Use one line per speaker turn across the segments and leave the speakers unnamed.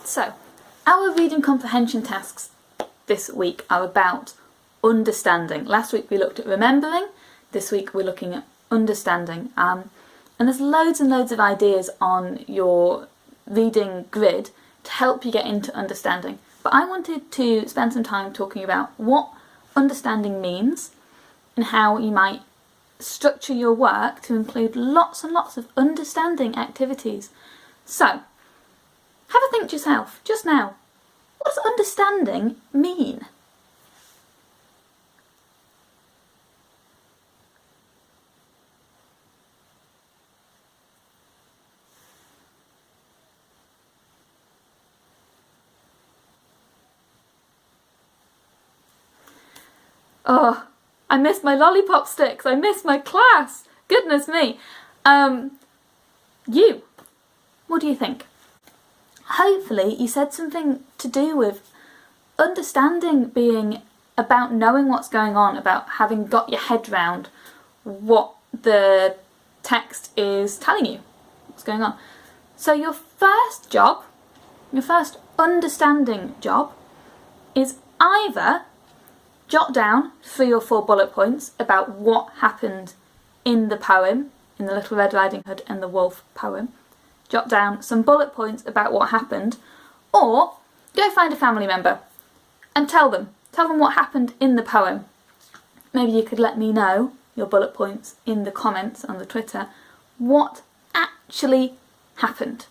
So, our reading comprehension tasks this week are about understanding. Last week we looked at remembering, this week we're looking at understanding. And there's loads and loads of ideas on your reading grid to help you get into understanding. But I wanted to spend some time talking about what understanding means and how you might structure your work to include lots and lots of understanding activities. So, have a think to yourself, just now, what does understanding mean? Oh, I missed my lollipop sticks, I missed my class, goodness me. What do you think? Hopefully you said something to do with understanding being about knowing what's going on, about having got your head round what the text is telling you, what's going on. So your first job, your first understanding job, is either jot down 3 or 4 bullet points about what happened in the poem, in the Little Red Riding Hood and the Wolf poem. Jot down some bullet points about what happened, or go find a family member and tell them what happened in the poem. Maybe you could let me know your bullet points in the comments on the Twitter, what actually happened.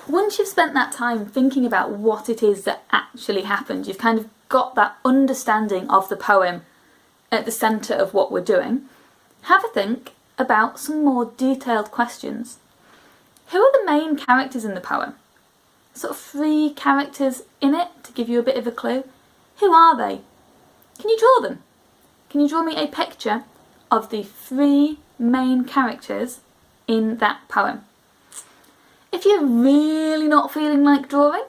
Once you've spent that time thinking about what it is that actually happened, you've kind of got that understanding of the poem at the centre of what we're doing, have a think about some more detailed questions. Who are the main characters in the poem? Sort of 3 characters in it to give you a bit of a clue. Who are they? Can you draw them? Can you draw me a picture of the 3 main characters in that poem? If you're really not feeling like drawing,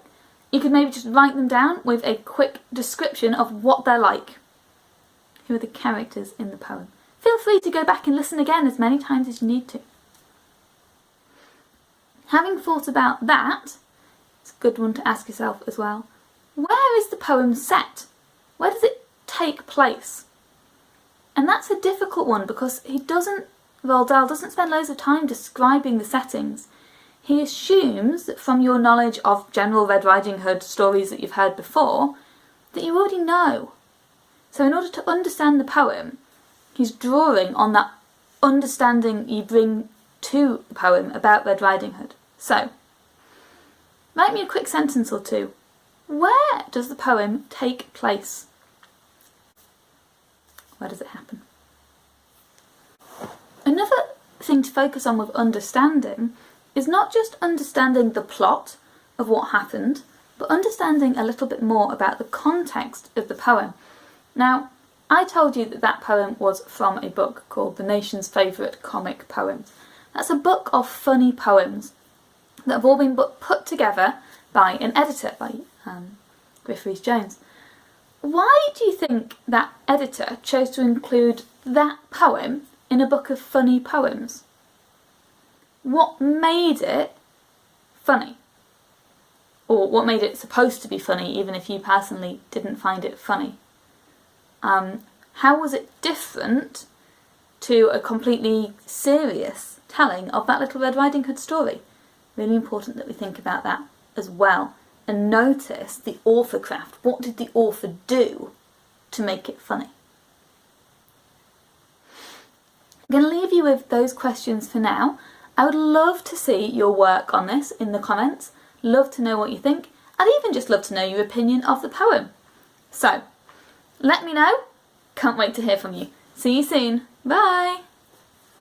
you could maybe just write them down with a quick description of what they're like. Who are the characters in the poem? Feel free to go back and listen again as many times as you need to. Having thought about that, it's a good one to ask yourself as well. Where is the poem set? Where does it take place? And that's a difficult one because Roald Dahl doesn't spend loads of time describing the settings. He assumes that from your knowledge of general Red Riding Hood stories that you've heard before, that you already know. So in order to understand the poem, he's drawing on that understanding you bring to the poem about Red Riding Hood. So, write me a quick sentence or 2. Where does the poem take place? Where does it happen? Another thing to focus on with understanding is not just understanding the plot of what happened, but understanding a little bit more about the context of the poem. Now, I told you that that poem was from a book called The Nation's Favourite Comic Poems. That's a book of funny poems that have all been put together by an editor, by Griff Rhys-Jones. Why do you think that editor chose to include that poem in a book of funny poems? What made it funny? Or what made it supposed to be funny, even if you personally didn't find it funny? How was it different to a completely serious telling of that Little Red Riding Hood story? Really important that we think about that as well and notice the author craft. What did the author do to make it funny? I'm going to leave you with those questions for now. I would love to see your work on this in the comments, love to know what you think, and even just love to know your opinion of the poem. So, let me know. Can't wait to hear from you. See you soon. Bye!